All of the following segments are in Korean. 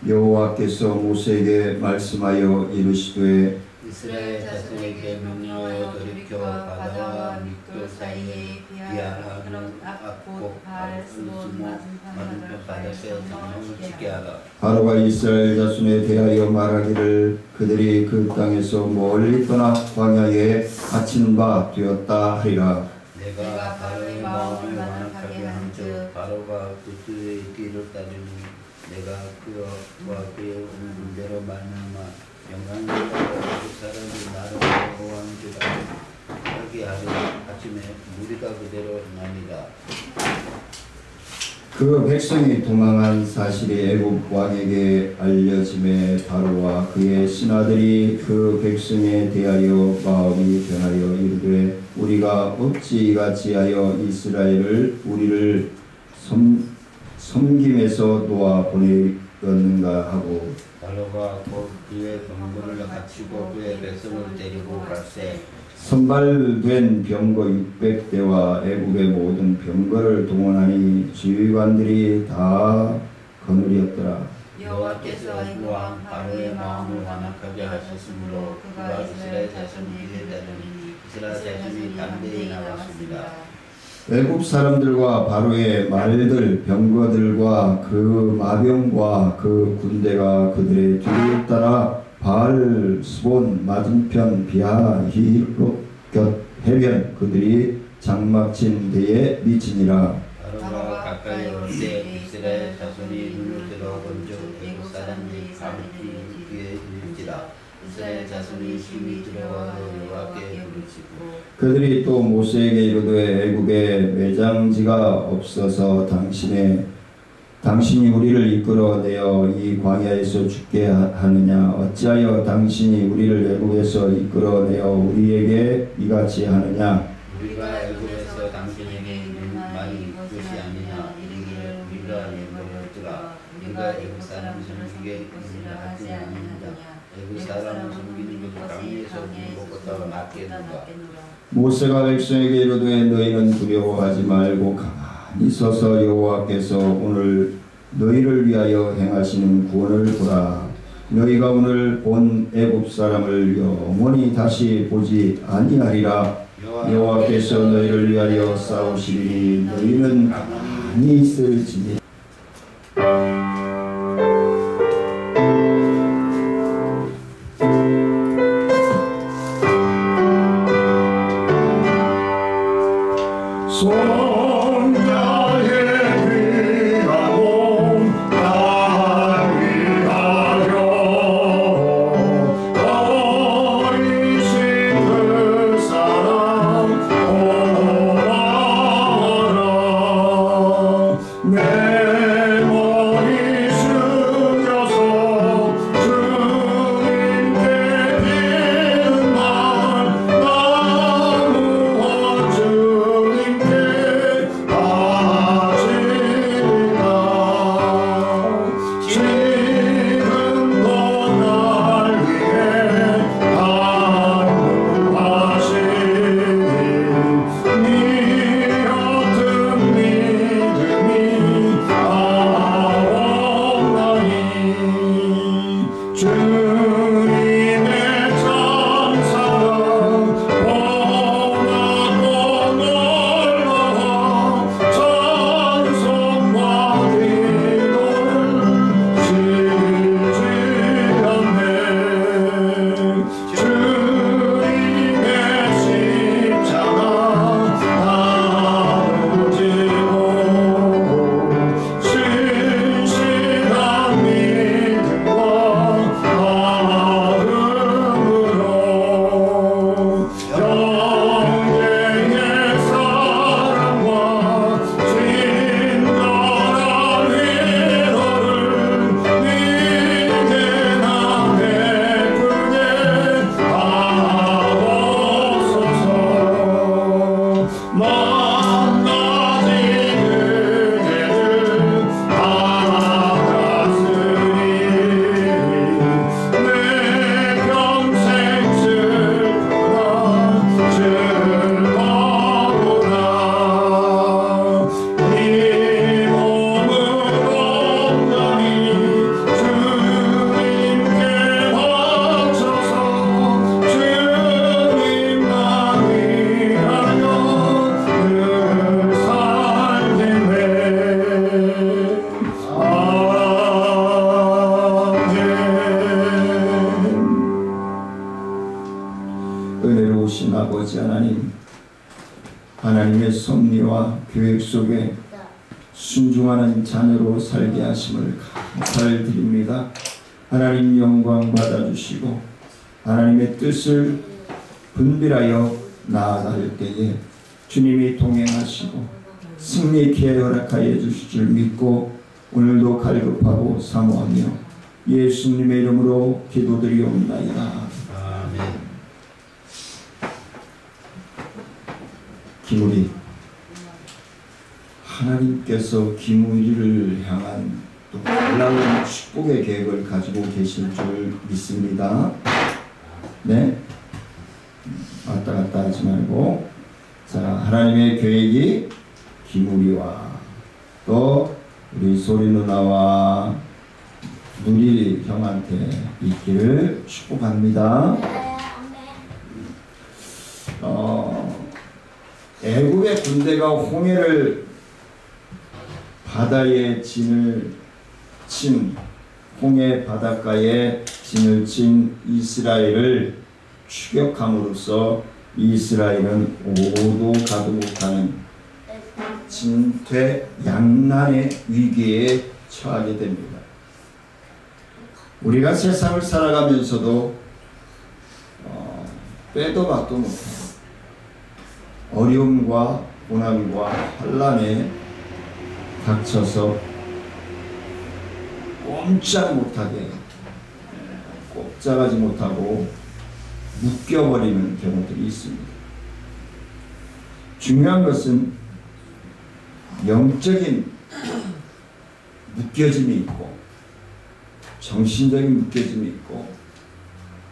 여호와께서 모세에게 말씀하여 이르시되 이스라엘 자손에게 명령하여 돌이켜 바다와 밑돌 사이에 비하라는 앞곧 바알스본 맞은편 바다에서 명령을 지게 하라. 바로가 이스라엘 자손에 대하여 말하기를 그들이 그 땅에서 멀리 떠나 광야에 갇힌 바 되었다 하리라. 내가 바로의 마음을 완악하게 한즉 바로가 그들의 길을 따르니 내가 그와 그의 오는 대로 말미암아 영광을 받아 그 사람이 나를 보호하는지라 하게 하리. 아침에 무리가 그대로 나니라. 그 백성이 도망한 사실이 애굽 왕에게 알려짐에 바로와 그의 신하들이 그 백성에 대하여 마음이 변하여 이르되 우리가 어찌 이같이 하여 이스라엘을 우리를 섬김에서 놓아 보내었는가 하고 바로가 곧 그의 병거를 갖추고 그의 백성을 데리고 갈새 선발된 병거 600대와 애굽의 모든 병거를 동원하니 지휘관들이 다 거느리었더라. 여호와께서 애굽 왕 바로의 마음을 완악하게 하셨으므로 그가 이스라엘 자손 길에 따르니 이스라엘 자손이 담대히 나왔습니다. 애굽 사람들과 바로의 말들 병거들과 그 마병과 그 군대가 그들의 뒤를 따라 바알스본 맞은편 비하히롯 곁 해변 그들이 장막친 데에 미치니라. 바로가 가까이 올 때 이스라엘 자손이 눈을 들어 본즉 애굽 사람들이 가만히 뒤에 이르지라. 이스라엘 자손이 심히 두려워하여 여호와께 부르짖고 그들이 또 모세에게 이르되 애굽에 매장지가 없어서 당신이 우리를 이끌어내어 이 광야에서 죽게 하느냐? 어찌하여 당신이 우리를 애굽에서 이끌어내어 우리에게 이같이 하느냐? 우리가 애굽에서 당신에게 이른 말이 이것이 아니냐? 이르기를 우리가 예물었더라. 우리가 애굽 사람 섬기게 이것이라 하지 아니하느냐? 애굽 사람을 섬기는 것이 강에서 구는 것보다 낫겠는가? 모세가 백성에게 이르되 너희는 두려워하지 말고 가만히 서서 여호와께서 오늘 너희를 위하여 행하시는 구원을 보라. 너희가 오늘 본 애굽 사람을 영원히 다시 보지 아니하리라. 여호와께서 너희를 위하여 싸우시리니 너희는 가만히 있을지니. 섭리와 계획 속에 순종하는 자녀로 살게 하심을 감사를 드립니다. 하나님 영광 받아주시고 하나님의 뜻을 분별하여 나아갈 때에 주님이 동행하시고 승리케 허락하여 주실 줄 믿고 오늘도 갈급하고 사모하며 예수님의 이름으로 기도드리옵나이다. 아멘. 기물이 하나님께서 기물이를 향한 또 놀라운 축복의 계획을 가지고 계실 줄 믿습니다. 네, 왔다 갔다 하지 말고, 자, 하나님의 계획이 기물이와 또 우리 소리 누나와 누리 형한테 있기를 축복합니다. 애국의 군대가 홍해를 바다에 진을 친 홍해 바닷가에 진을 친 이스라엘을 추격함으로써 이스라엘은 오도 가도 못하는 진퇴양난의 위기에 처하게 됩니다. 우리가 세상을 살아가면서도 빼도 박도 못해요. 어려움과 고난과 환난에 닥쳐서 꼼짝 못하게 꼼짝하지 못하고 묶여버리는 경우들이 있습니다. 중요한 것은 영적인 묶여짐이 있고 정신적인 묶여짐이 있고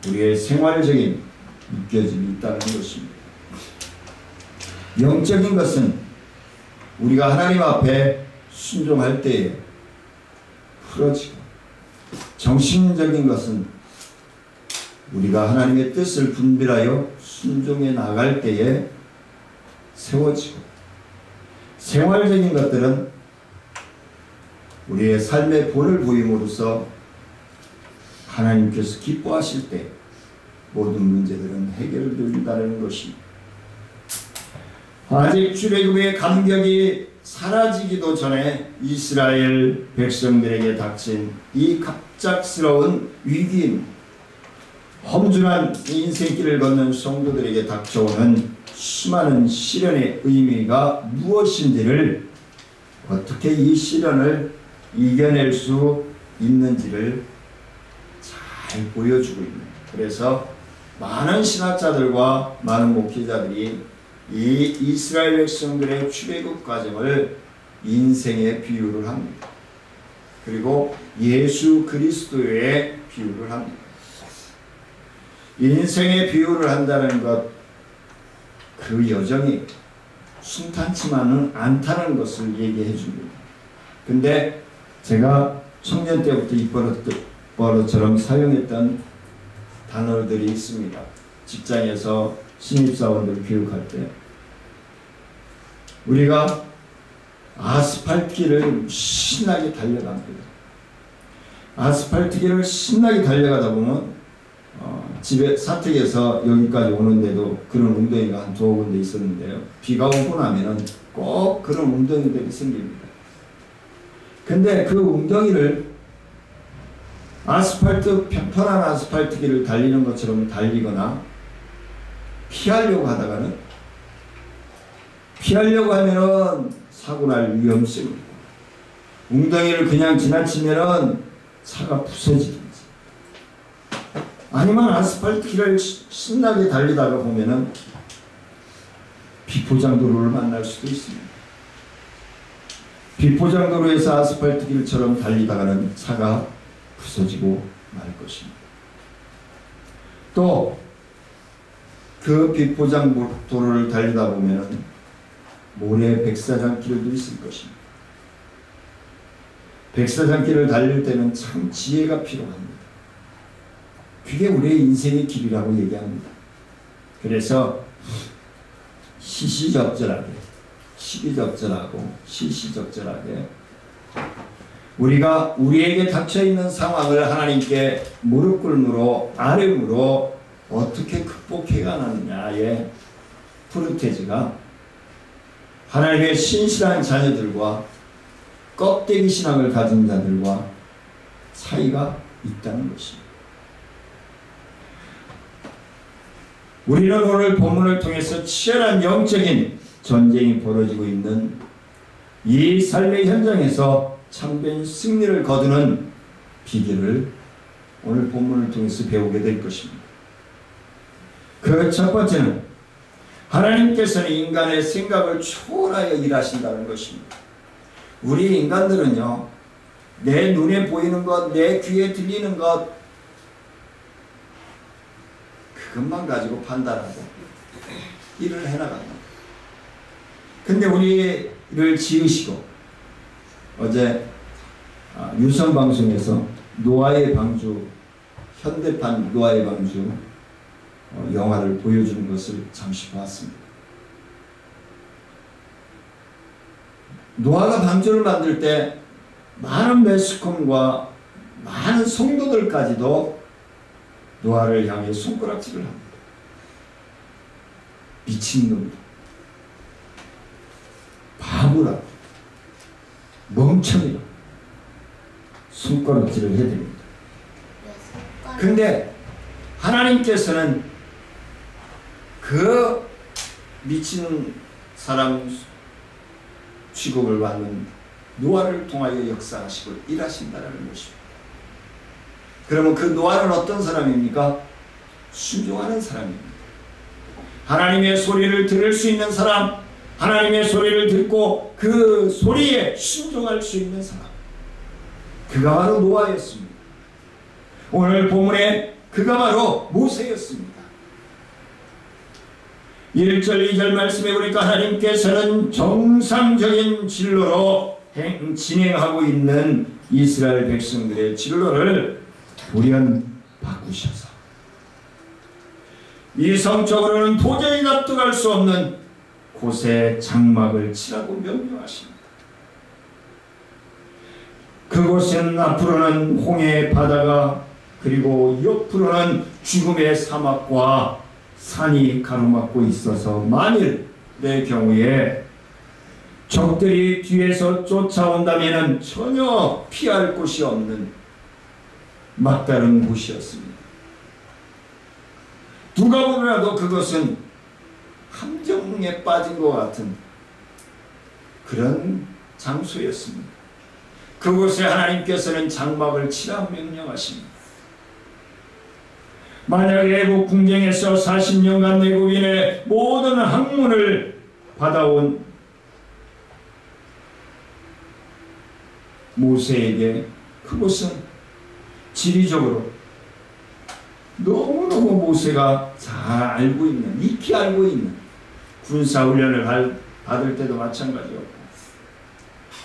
우리의 생활적인 묶여짐이 있다는 것입니다. 영적인 것은 우리가 하나님 앞에 순종할 때에 풀어지고, 정신적인 것은 우리가 하나님의 뜻을 분별하여 순종해 나갈 때에 세워지고, 생활적인 것들은 우리의 삶의 본을 보임으로써 하나님께서 기뻐하실 때 모든 문제들은 해결된다는 것입니다. 아직 출애굽의 감격이 사라지기도 전에 이스라엘 백성들에게 닥친 이 갑작스러운 위기인 험준한 인생길을 걷는 성도들에게 닥쳐오는 수많은 시련의 의미가 무엇인지를, 어떻게 이 시련을 이겨낼 수 있는지를 잘 보여주고 있는, 그래서 많은 신학자들과 많은 목회자들이 이 이스라엘 백성들의 출애굽 과정을 인생의 비유를 합니다. 그리고 예수 그리스도의 비유를 합니다. 인생의 비유를 한다는 것, 그 여정이 순탄치만은 않다는 것을 얘기해 줍니다. 근데 제가 청년 때부터 입버릇처럼 사용했던 단어들이 있습니다. 직장에서 신입사원들 교육할 때 우리가 아스팔트 길을 신나게 달려갑니다. 아스팔트 길을 신나게 달려가다 보면 집에 사택에서 여기까지 오는데도 그런 웅덩이가 한 두어 군데 있었는데요. 비가 오고 나면은 꼭 그런 웅덩이들이 생깁니다. 근데 그 웅덩이를 편안한 아스팔트 길을 달리는 것처럼 달리거나 피하려고 하면은 사고 날 위험성이 있고, 웅덩이를 그냥 지나치면은 차가 부서지든지, 아니면 아스팔트 길을 신나게 달리다가 보면은 비포장도로를 만날 수도 있습니다. 비포장도로에서 아스팔트 길처럼 달리다가는 차가 부서지고 말 것입니다. 또 그 비포장도로를 달리다 보면 모래 백사장길도 있을 것입니다. 백사장길을 달릴 때는 참 지혜가 필요합니다. 그게 우리의 인생의 길이라고 얘기합니다. 그래서 시시적절하게, 시기적절하고 시시적절하게 우리가 우리에게 닥쳐있는 상황을 하나님께 무릎 꿇음으로, 아뢰므로 어떻게 극복해 가느냐의 프로테지가 하나님의 신실한 자녀들과 껍데기 신앙을 가진 자들과 차이가 있다는 것입니다. 우리는 오늘 본문을 통해서 치열한 영적인 전쟁이 벌어지고 있는 이 삶의 현장에서 참된 승리를 거두는 비결을 오늘 본문을 통해서 배우게 될 것입니다. 그 첫 번째는 하나님께서는 인간의 생각을 초월하여 일하신다는 것입니다. 우리 인간들은요, 내 눈에 보이는 것, 내 귀에 들리는 것, 그것만 가지고 판단하고 일을 해나갑니다. 근데 우리를 지으시고 어제 유선방송에서 노아의 방주, 현대판 노아의 방주 영화를 보여주는 것을 잠시 봤습니다. 노아가 방주를 만들 때 많은 매스컴과 많은 성도들까지도 노아를 향해 손가락질을 합니다. 미친놈이다, 바보라, 멍청이다, 손가락질을 해드립니다. 근데 하나님께서는 그 미친 사람 취급을 받는 노아를 통하여 역사하시고 일하신다는 것입니다. 그러면 그 노아는 어떤 사람입니까? 순종하는 사람입니다. 하나님의 소리를 들을 수 있는 사람, 하나님의 소리를 듣고 그 소리에 순종할 수 있는 사람, 그가 바로 노아였습니다. 오늘 본문에 그가 바로 모세였습니다. 1절 2절 말씀에 보니까 하나님께서는 정상적인 진로로 진행하고 있는 이스라엘 백성들의 진로를 돌연 바꾸셔서 이성적으로는 도저히 납득할 수 없는 곳에 장막을 치라고 명령하십니다. 그곳은 앞으로는 홍해의 바다가, 그리고 옆으로는 죽음의 사막과 산이 가로막고 있어서 만일 내 경우에 적들이 뒤에서 쫓아온다면 전혀 피할 곳이 없는 막다른 곳이었습니다. 누가 보더라도 그것은 함정에 빠진 것 같은 그런 장소였습니다. 그곳에 하나님께서는 장막을 치라 명령하십니다. 만약 애국 궁정에서 40년간 애국인의 모든 학문을 받아온 모세에게 그곳은 지리적으로 너무너무 모세가 잘 알고 있는, 익히 알고 있는, 군사훈련을 받을 때도 마찬가지였고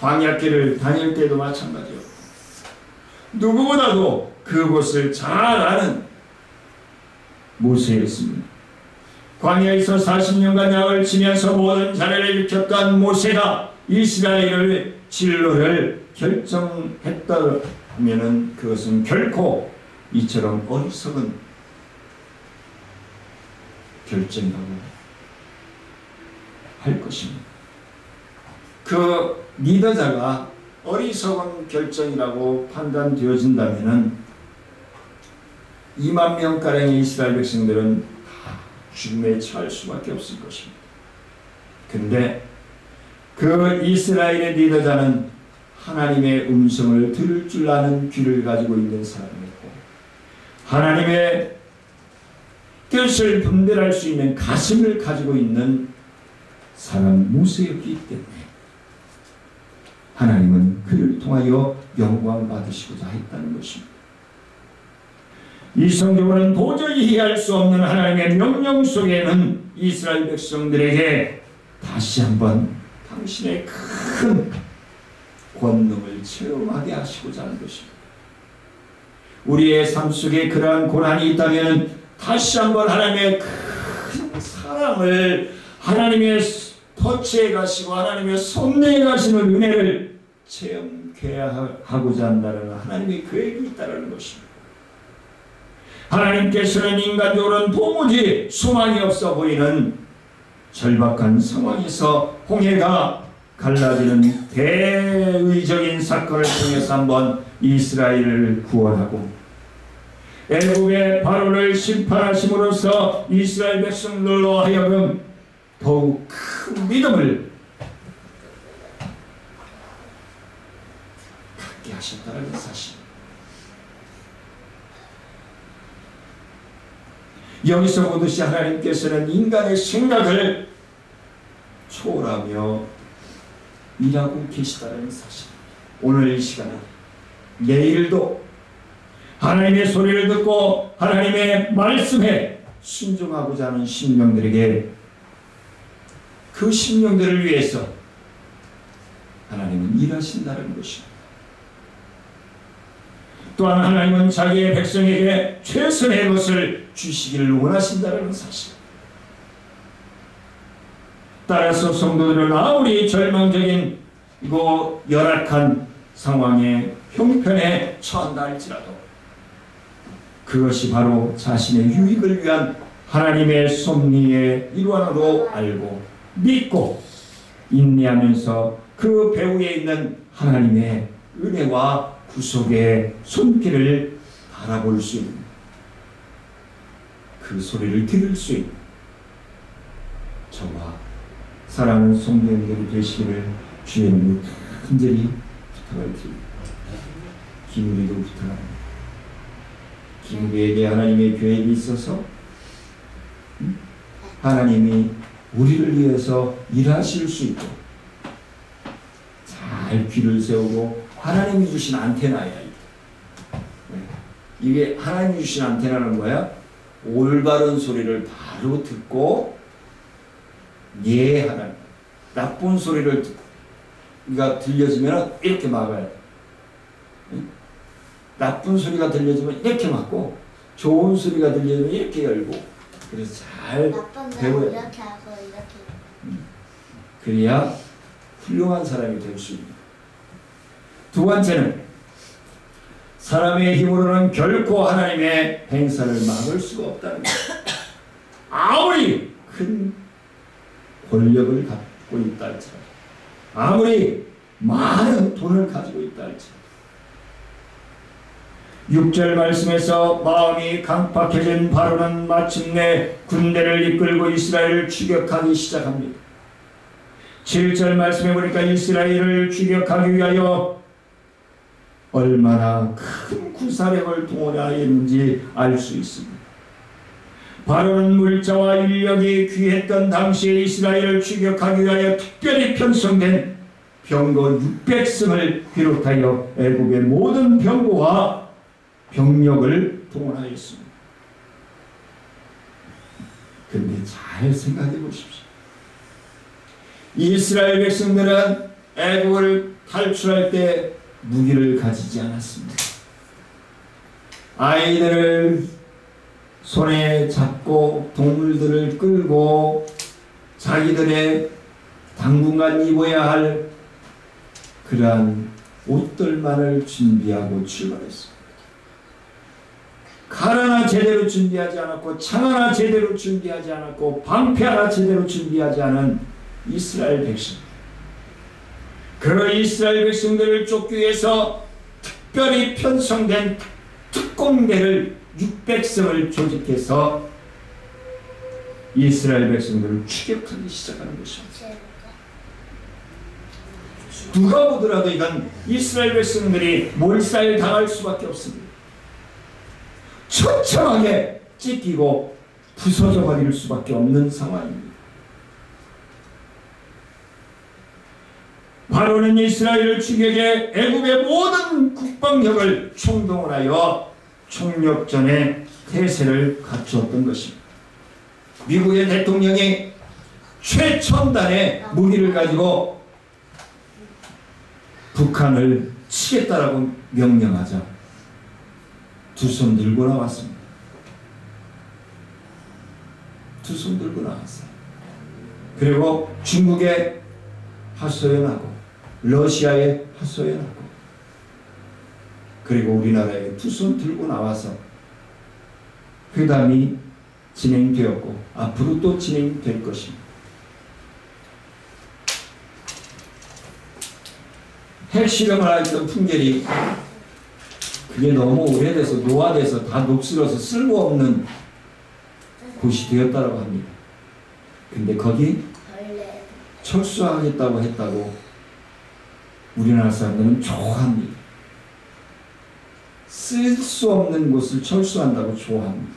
광야길을 다닐 때도 마찬가지였고 누구보다도 그곳을 잘 아는 모세였습니다. 광야에서 40년간 양을 치면서 모든 자를 일으켰던 모세가 이스라엘의 진로를 결정했다면 그것은 결코 이처럼 어리석은 결정이라고 할 것입니다. 그 리더자가 어리석은 결정이라고 판단되어진다면 2만 명가량의 이스라엘 백성들은 다 죽음에 처할 수밖에 없을 것입니다. 근데 그 이스라엘의 리더자는 하나님의 음성을 들을 줄 아는 귀를 가지고 있는 사람이었고 하나님의 뜻을 분별할 수 있는 가슴을 가지고 있는 사람 모세였기 때문에 하나님은 그를 통하여 영광 받으시고자 했다는 것입니다. 이성적으로는 도저히 이해할 수 없는 하나님의 명령 속에는 이스라엘 백성들에게 다시 한번 당신의 큰 권능을 체험하게 하시고자 하는 것입니다. 우리의 삶 속에 그러한 고난이 있다면 다시 한번 하나님의 큰 사랑을, 하나님의 터치해 가시고 하나님의 손내에 가시는 은혜를 체험케 하고자 한다는 하나님의 계획이 있다는 것입니다. 하나님께서는 인간적으로는 도무지 소망이 없어 보이는 절박한 상황에서 홍해가 갈라지는 대의적인 사건을 통해서 한번 이스라엘을 구원하고 애굽의 바로를 심판하심으로써 이스라엘 백성들로 하여금 더욱 큰 믿음을 갖게 하셨다는 사실. 여기서 보듯이 하나님께서는 인간의 생각을 초월하며 일하고 계시다는 사실. 오늘 이 시간에 내일도 하나님의 소리를 듣고 하나님의 말씀에 순종하고자 하는 심령들에게 그 심령들을 위해서 하나님은 일하신다는 것입니다. 또한 하나님은 자기의 백성에게 최선의 것을 주시기를 원하신다는 사실. 따라서 성도들은 아무리 절망적이고 열악한 상황에 형편에 처한다 할지라도 그것이 바로 자신의 유익을 위한 하나님의 섭리의 일환으로 알고 믿고 인내하면서 그 배후에 있는 하나님의 은혜와 구속의 손길을 바라볼 수 있는 그 소리를 들을 수 있는 저와 사랑하는 성도님들이 되시기를 주의 이름으로 간절히 부탁을 드립니다. 김우리도 부탁합니다. 김우리에게 하나님의 계획이 있어서 하나님이 우리를 위해서 일하실 수 있고 잘 귀를 세우고 하나님이 주신 안테나야. 이게 하나님이 주신 안테나는 뭐야? 올바른 소리를 바로 듣고 예하는, 나쁜 소리를 들려지면 이렇게 막아야 돼. 나쁜 소리가 들려지면 이렇게 막고 좋은 소리가 들려지면 이렇게 열고, 그래서 잘 배워야 돼. 이렇게 하고 이렇게. 그래야 훌륭한 사람이 될 수 있는. 두 번째는 사람의 힘으로는 결코 하나님의 행사를 막을 수가 없다는 것. 아무리 큰 권력을 갖고 있다 할지라도, 아무리 많은 돈을 가지고 있다 할지라도, 6절 말씀에서 마음이 강팍해진 바로는 마침내 군대를 이끌고 이스라엘을 추격하기 시작합니다. 7절 말씀해 보니까 이스라엘을 추격하기 위하여 얼마나 큰 군사력을 동원하였는지 알 수 있습니다. 바로는 물자와 인력이 귀했던 당시에 이스라엘을 추격하기 위하여 특별히 편성된 병거 600승을 비롯하여 애국의 모든 병거와 병력을 동원하였습니다. 그런데 잘 생각해 보십시오. 이스라엘 백성들은 애국을 탈출할 때 무기를 가지지 않았습니다. 아이들을 손에 잡고 동물들을 끌고 자기들의 당분간 입어야 할 그러한 옷들만을 준비하고 출발했습니다. 칼 하나 제대로 준비하지 않았고 창 하나 제대로 준비하지 않았고 방패 하나 제대로 준비하지 않은 이스라엘 백성. 그 이스라엘 백성들을 쫓기 위해서 특별히 편성된 특공대를 600성을 조직해서 이스라엘 백성들을 추격하기 시작하는 것입니다. 누가 보더라도 이건 이스라엘 백성들이 몰살 당할 수밖에 없습니다. 처참하게 찢기고 부서져 버릴 수밖에 없는 상황입니다. 바로는 이스라엘 추격에 애굽의 모든 국방력을 총동원하여 총력전의 태세를 갖추었던 것입니다. 미국의 대통령이 최첨단의 무기를 가지고 북한을 치겠다라고 명령하자 두 손 들고 나왔습니다. 두 손 들고 나왔어요. 그리고 중국에 하소연하고 러시아에 하소연하고 그리고 우리나라에 두 손 들고 나와서 회담이 진행되었고 앞으로 또 진행될 것입니다. 핵실험을 했던 풍절이 그게 너무 오래돼서 노화돼서 다 녹슬어서 쓸모없는 곳이 되었다고 합니다. 근데 거기 벌레. 철수하겠다고 했다고 우리나라 사람들은 좋아합니다. 쓸 수 없는 곳을 철수한다고 좋아합니다.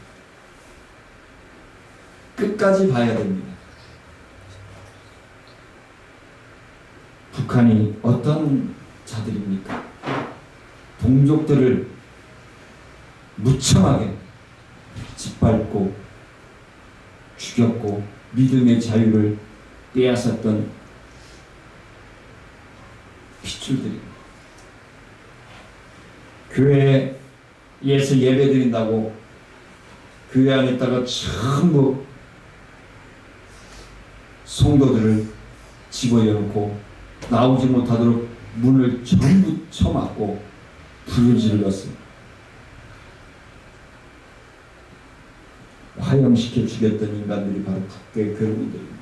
끝까지 봐야 됩니다. 북한이 어떤 자들입니까? 동족들을 무참하게 짓밟고 죽였고 믿음의 자유를 빼앗았던 핏줄들입니다. 교회에서 예배드린다고 교회 안에다가 전부 성도들을 집어여놓고 나오지 못하도록 문을 전부 쳐막고 불을 질렀습니다. 화형시켜 죽였던 인간들이 바로 북괴 괴로운들입니다.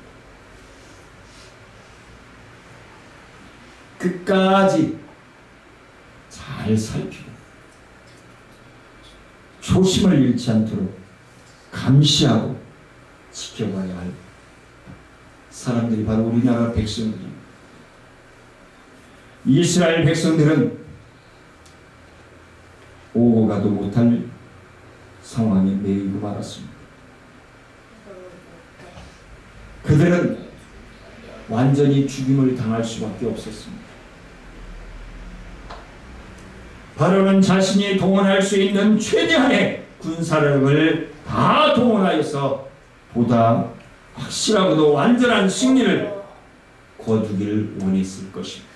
끝까지 잘 살피고 초심을 잃지 않도록 감시하고 지켜봐야 할 사람들이 바로 우리나라 백성들입니다. 이스라엘 백성들은 오고 가도 못할 상황에 매이고 말았습니다. 그들은 완전히 죽임을 당할 수밖에 없었습니다. 바로는 자신이 동원할 수 있는 최대한의 군사력을 다 동원하여서 보다 확실하고도 완전한 승리를 거두기를 원했을 것입니다.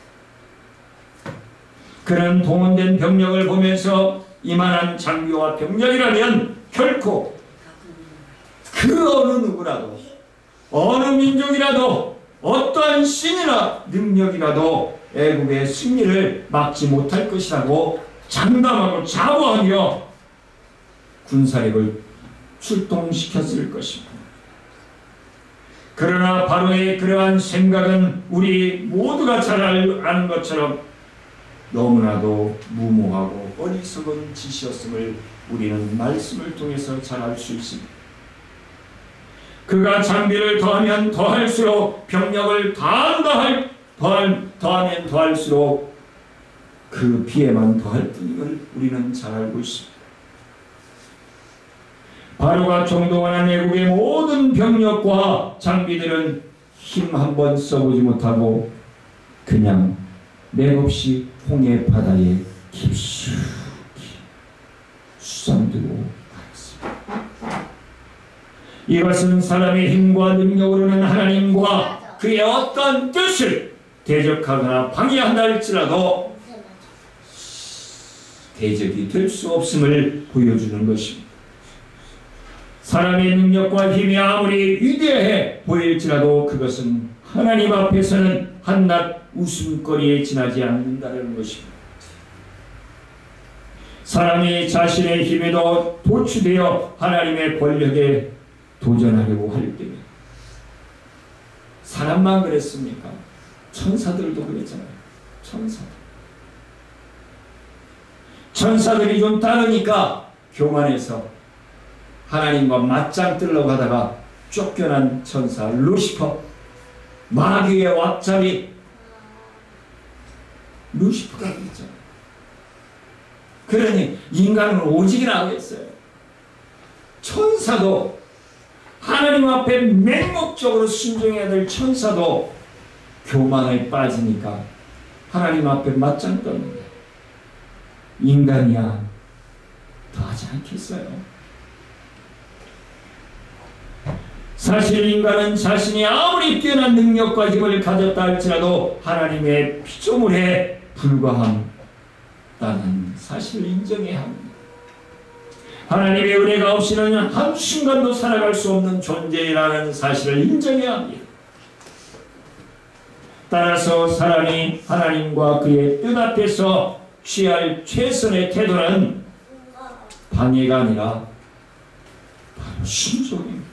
그는 동원된 병력을 보면서 이만한 장비와 병력이라면 결코 그 어느 누구라도 어느 민족이라도 어떠한 신이나 능력이라도 애국의 승리를 막지 못할 것이라고 장담하고 자부하며 군사력을 출동시켰을 것입니다. 그러나 바로의 그러한 생각은 우리 모두가 잘 아는 것처럼 너무나도 무모하고 어리석은 짓이었음을 우리는 말씀을 통해서 잘 알 수 있습니다. 그가 장비를 더하면 더할수록 병력을 더하면 더할수록 그 피해만 더할 뿐임을 우리는 잘 알고 있습니다. 바로가 총동원한 애국의 모든 병력과 장비들은 힘 한번 써보지 못하고 그냥 맥없이 홍해 바다에 깊숙이 수잠들고 갔습니다. 이것은 사람의 힘과 능력으로는 하나님과 그의 어떤 뜻을 대적하거나 방해한다 할지라도 대적이 될 수 없음을 보여주는 것입니다. 사람의 능력과 힘이 아무리 위대해 보일지라도 그것은 하나님 앞에서는 한낱 웃음거리에 지나지 않는다는 것입니다. 사람이 자신의 힘에도 도취되어 하나님의 권력에 도전하려고 할 때에 사람만 그랬습니까? 천사들도 그랬잖아요. 천사들이 좀 따르니까 교만해서 하나님과 맞짱 뜨려고 하다가 쫓겨난 천사 루시퍼, 마귀의 왁자리 루시퍼가 있잖아요. 그러니 인간은 오직이나 하겠어요. 천사도 하나님 앞에 맹목적으로 순종해야 될 천사도 교만에 빠지니까 하나님 앞에 맞짱 떴는데 인간이야 더 하지 않겠어요? 사실 인간은 자신이 아무리 뛰어난 능력과 힘을 가졌다 할지라도 하나님의 피조물에 불과함 라는 사실을 인정해야 합니다. 하나님의 은혜가 없이는 한순간도 살아갈 수 없는 존재라는 사실을 인정해야 합니다. 따라서 사람이 하나님과 그의 뜻 앞에서 취할 최선의 태도는 방해가 아니라 바로 순종입니다.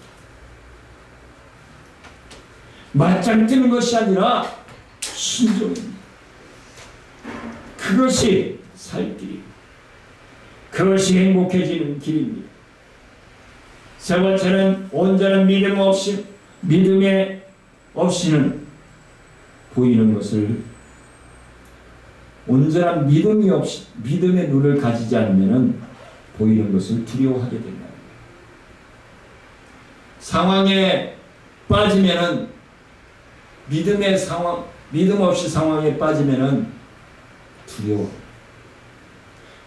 맞짱 뜨는 것이 아니라 순종입니다. 그것이 살 길이고 그것이 행복해지는 길입니다. 세 번째는 온전한 믿음에 없이는 보이는 것을 온전한 믿음의 눈을 가지지 않으면 보이는 것을 두려워하게 된다. 상황에 빠지면은 믿음 없이 상황에 빠지면은 두려워.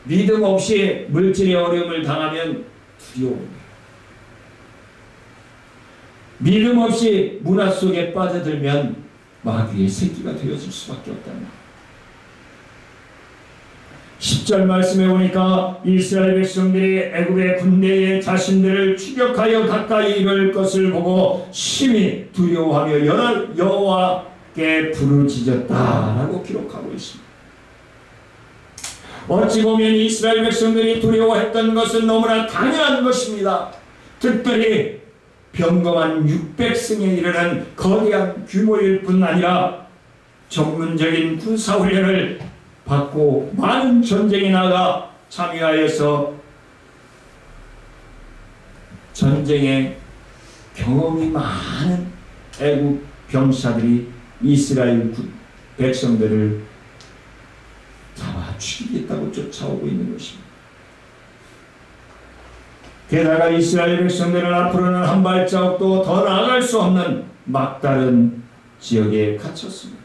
믿음 없이 물질의 어려움을 당하면 두려워. 믿음 없이 문화 속에 빠져들면 마귀의 새끼가 되어질 수밖에 없다. 10절 말씀에 보니까 이스라엘 백성들이 애굽의 군대에 자신들을 추격하여 가까이 이를 것을 보고 심히 두려워하며 여호와께 부르짖었다라고 기록하고 있습니다. 어찌 보면 이스라엘 백성들이 두려워했던 것은 너무나 당연한 것입니다. 특별히 병거만 600승에 이르는 거대한 규모일 뿐 아니라 전문적인 군사훈련을 받고 많은 전쟁에 나가 참여하여서 전쟁에 경험이 많은 애국 병사들이 이스라엘 백성들을 잡아 죽이겠다고 쫓아오고 있는 것입니다. 게다가 이스라엘 백성들은 앞으로는 한 발자국도 더 나아갈 수 없는 막다른 지역에 갇혔습니다.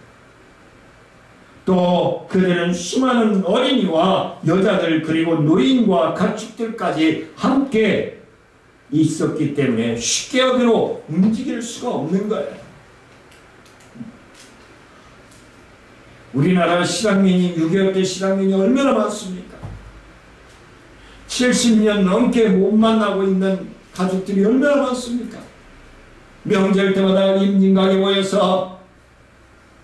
또 그들은 수많은 어린이와 여자들 그리고 노인과 가축들까지 함께 있었기 때문에 쉽게 어디로 움직일 수가 없는 거예요. 우리나라 실향민이 6.25 때 실향민이 얼마나 많습니까? 70년 넘게 못 만나고 있는 가족들이 얼마나 많습니까? 명절 때마다 임진각에 모여서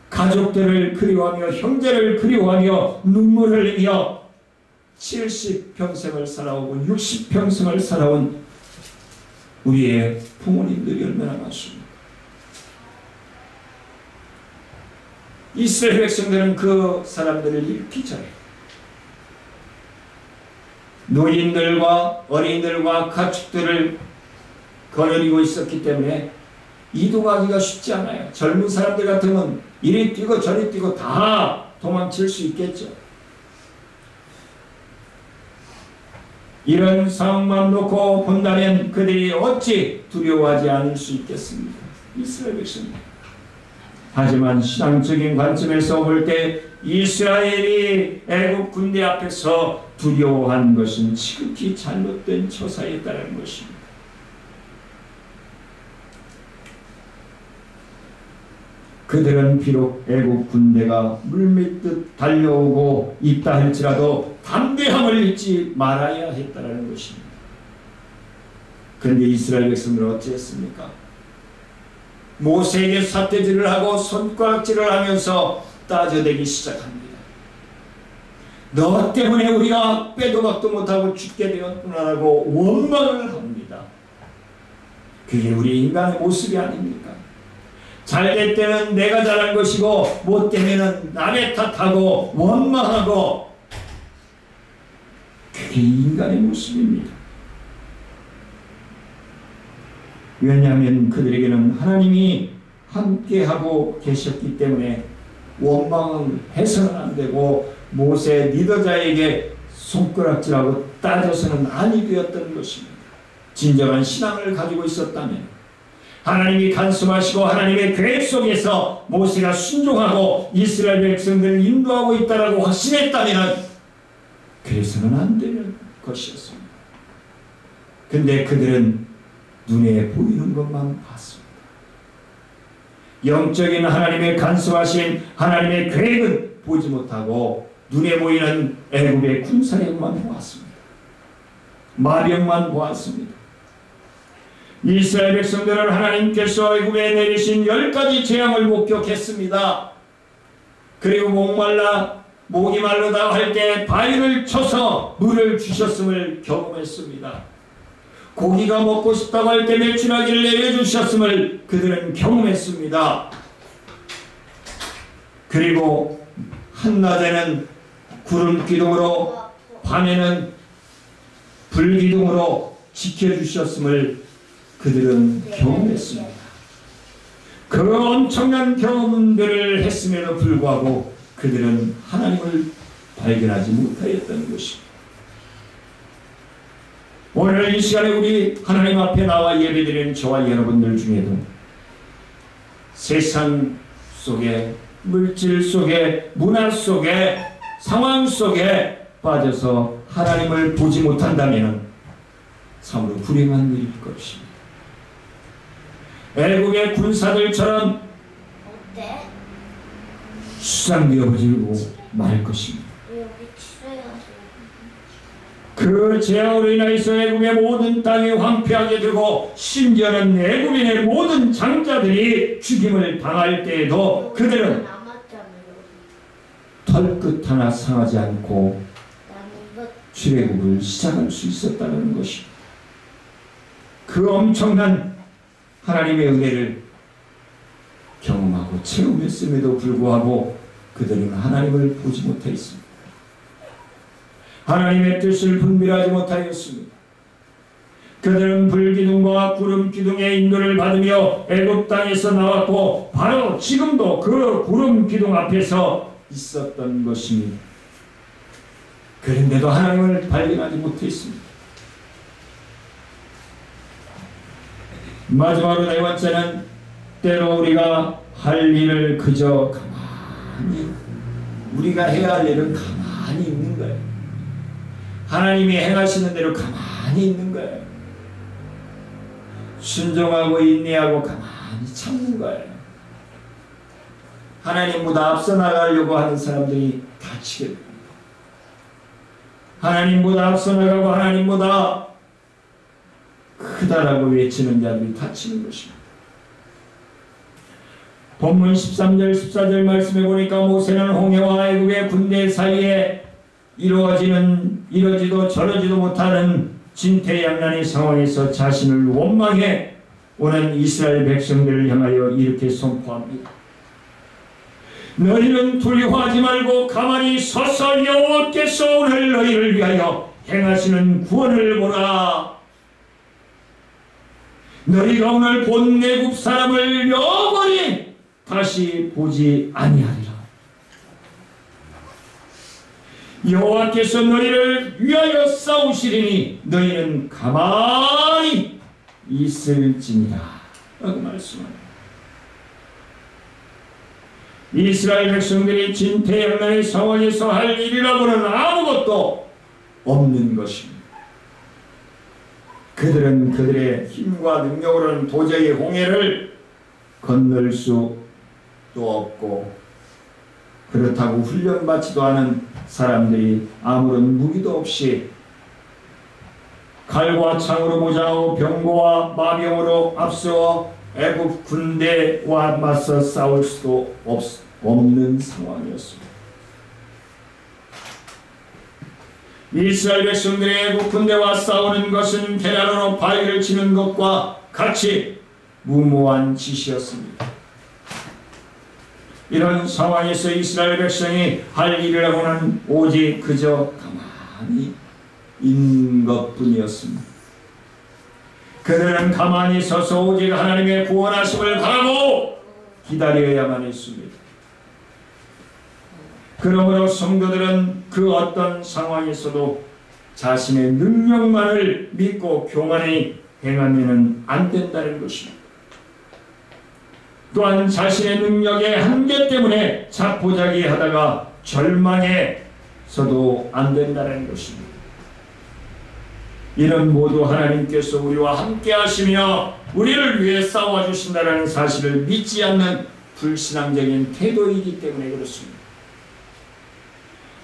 가족들을 그리워하며 형제를 그리워하며 눈물을 흘리며 70평생을 살아오고 60평생을 살아온 우리의 부모님들이 얼마나 많습니까? 이스라엘 백성들은 그 사람들을 잃기 전에 노인들과 어린이들과 가축들을 거느리고 있었기 때문에 이동하기가 쉽지 않아요. 젊은 사람들 같으면 이리 뛰고 저리 뛰고 다 도망칠 수 있겠죠. 이런 상황만 놓고 본다면 그들이 어찌 두려워하지 않을 수 있겠습니까? 이스라엘 백성들. 하지만 신앙적인 관점에서 볼 때 이스라엘이 애국 군대 앞에서 두려워한 것은 지극히 잘못된 처사였다는 것입니다. 그들은 비록 애국 군대가 물밀듯 달려오고 있다 할지라도 담대함을 잊지 말아야 했다는 것입니다. 그런데 이스라엘 백성들은 어찌했습니까? 모세에게 삿대질을 하고 손가락질을 하면서 따져대기 시작합니다. 너 때문에 우리가 빼도 박도 못하고 죽게 되었구나라고 원망을 합니다. 그게 우리 인간의 모습이 아닙니까? 잘 될 때는 내가 잘한 것이고 못 되면은 남의 탓하고 원망하고, 그게 인간의 모습입니다. 왜냐하면 그들에게는 하나님이 함께하고 계셨기 때문에 원망을 해서는 안 되고 모세 리더자에게 손가락질하고 따져서는 아니 되었던 것입니다. 진정한 신앙을 가지고 있었다면, 하나님이 간섭하시고 하나님의 계획 속에서 모세가 순종하고 이스라엘 백성들을 인도하고 있다라고 확신했다면 그래서는 안 되는 것이었습니다. 근데 그들은 눈에 보이는 것만 봤습니다. 영적인 하나님의 간섭하신 하나님의 계획은 보지 못하고 눈에 보이는 애굽의 군사력만 보았습니다. 마병만 보았습니다. 이스라엘 백성들은 하나님께서 애굽에 내리신 10가지 재앙을 목격했습니다. 그리고 목이 마르다 할 때 바위를 쳐서 물을 주셨음을 경험했습니다. 고기가 먹고 싶다고 할 때 메추라기를 내려주셨음을 그들은 경험했습니다. 그리고 한낮에는 구름 기둥으로 밤에는 불 기둥으로 지켜주셨음을 그들은 경험했습니다. 그 엄청난 경험들을 했음에도 불구하고 그들은 하나님을 발견하지 못하였던 것입니다. 오늘 이 시간에 우리 하나님 앞에 나와 예배드리는 저와 여러분들 중에도 세상 속에, 물질 속에, 문화 속에, 상황 속에 빠져서 하나님을 보지 못한다면 참으로 불행한 일일 것입니다. 애국의 군사들처럼 어때? 수상되어지고 말 것입니다. 여기 취소해가지고. 그 재앙으로 인하여서 애굽의 모든 땅이 황폐하게 되고 심지어는 애굽인의 모든 장자들이 죽임을 당할 때에도 그들은 털끝 하나 상하지 않고 출애굽을 시작할 수 있었다는 것입니다. 그 엄청난 하나님의 은혜를 경험하고 체험했음에도 불구하고 그들은 하나님을 보지 못하였습니다. 하나님의 뜻을 분별하지 못하였습니다. 그들은 불기둥과 구름기둥의 인도를 받으며 애굽 땅에서 나왔고 바로 지금도 그 구름기둥 앞에서 있었던 것입니다. 그런데도 하나님을 발견하지 못했습니다. 마지막으로 네 번째는 때로 우리가 할 일을 그저 가만히 우리가 해야 할 일은 가만히 있는 거예요. 하나님이 행하시는 대로 가만히 있는 거예요. 순종하고 인내하고 가만히 참는 거예요. 하나님보다 앞서 나가려고 하는 사람들이 다치게 됩니다. 하나님보다 앞서 나가고 하나님보다 크다라고 외치는 자들이 다치는 것입니다. 본문 13절 14절 말씀해 보니까 모세는 홍해와 애굽의 군대 사이에 이러지도 저러지도 못하는 진퇴양난의 상황에서 자신을 원망해 오는 이스라엘 백성들을 향하여 이렇게 선포합니다. 너희는 두려워하지 말고 가만히 서서 여호와께서 오늘 너희를 위하여 행하시는 구원을 보라. 너희가 오늘 본 애굽 사람을 영원히 다시 보지 아니하리라. 여호와께서 너희를 위하여 싸우시리니 너희는 가만히 있을지니라 라고 말씀합니다. 이스라엘 백성들이 진퇴양난의 상황에서 할 일이라고는 아무것도 없는 것입니다. 그들은 그들의 힘과 능력으로는 도저히 홍해를 건널 수도 없고 그렇다고 훈련받지도 않은 사람들이 아무런 무기도 없이 칼과 창으로 무장하고 병거와 마병으로 앞서 애굽 군대와 맞서 싸울 수도 없는 상황이었습니다. 이스라엘 백성들이 애굽 군대와 싸우는 것은 계란으로 바위를 치는 것과 같이 무모한 짓이었습니다. 이런 상황에서 이스라엘 백성이 할 일이라고는 오직 그저 가만히 있는 것뿐이었습니다. 그들은 가만히 서서 오직 하나님의 구원하심을 바라고 기다려야만 했습니다. 그러므로 성도들은 그 어떤 상황에서도 자신의 능력만을 믿고 교만히 행하면 안 된다는 것입니다. 또한 자신의 능력의 한계 때문에 자포자기 하다가 절망해서도 안 된다는 것입니다. 이는 모두 하나님께서 우리와 함께 하시며 우리를 위해 싸워주신다는 사실을 믿지 않는 불신앙적인 태도이기 때문에 그렇습니다.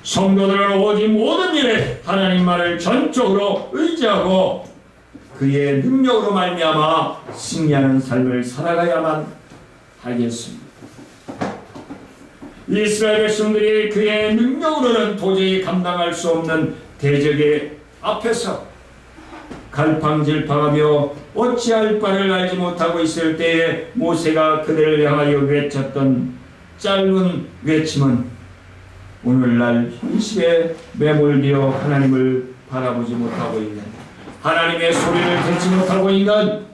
성도들은 오직 모든 일에 하나님만을 전적으로 의지하고 그의 능력으로 말미암아 승리하는 삶을 살아가야만 하겠습니다. 이스라엘 백성들이 그의 능력으로는 도저히 감당할 수 없는 대적의 앞에서 갈팡질팡하며 어찌할 바를 알지 못하고 있을 때에 모세가 그들을 향하여 외쳤던 짧은 외침은 오늘날 현실에 매몰되어 하나님을 바라보지 못하고 있는, 하나님의 소리를 듣지 못하고 있는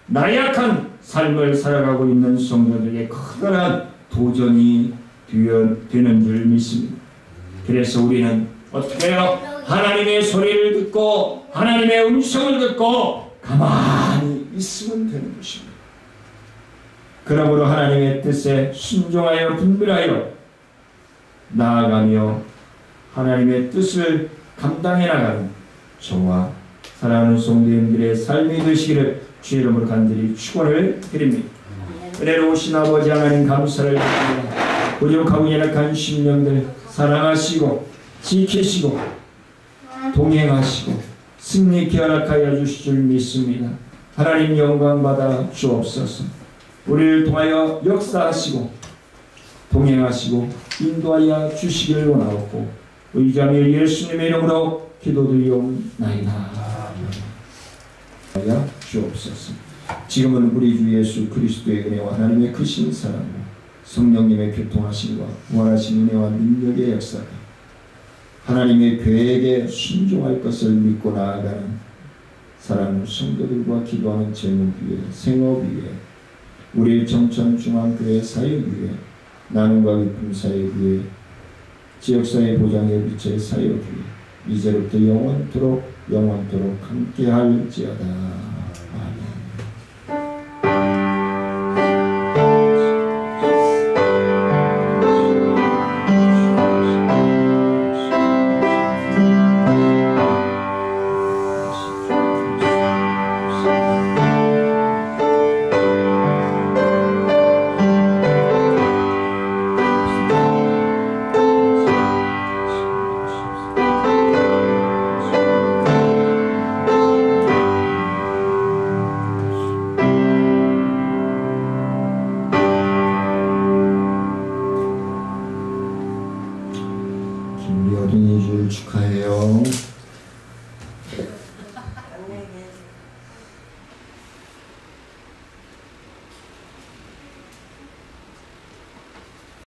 나약한 삶을 살아가고 있는 성도들에게 커다란 도전이 되는 줄 믿습니다. 그래서 우리는 어떻게 해요? 하나님의 소리를 듣고 하나님의 음성을 듣고 가만히 있으면 되는 것입니다. 그러므로 하나님의 뜻에 순종하여 분별하여 나아가며 하나님의 뜻을 감당해 나가는 저와 사랑하는 성도님들의 삶이 되시기를 주의 이름으로 간절히 축원을 드립니다. 은혜로우신 아버지 하나님 감사를 드립니다. 부족하고 연약한 심령들 사랑하시고 지키시고 동행하시고 승리케 허락하여 주실 줄 믿습니다. 하나님 영광받아 주옵소서. 우리를 통하여 역사하시고 동행하시고 인도하여 주시길 원하옵고 의자며 예수님의 이름으로 기도드리옵나이다. 주옵소서. 지금은 우리 주 예수 그리스도의 은혜와 하나님의 크신 사랑과 성령님의 교통하심과 구원하신 은혜와 능력의 역사가 하나님의 계획에 순종할 것을 믿고 나아가는 사랑하는 성도들과 기도하는 제목위에 생업위에 우리 정천중앙교회 사역위에 나눔과 기쁨 사역위에 지역사회 보장의 빛의 사역위에 이제부터 영원토록 함께할지어다. 아멘. 우리 어린이주일 축하해요.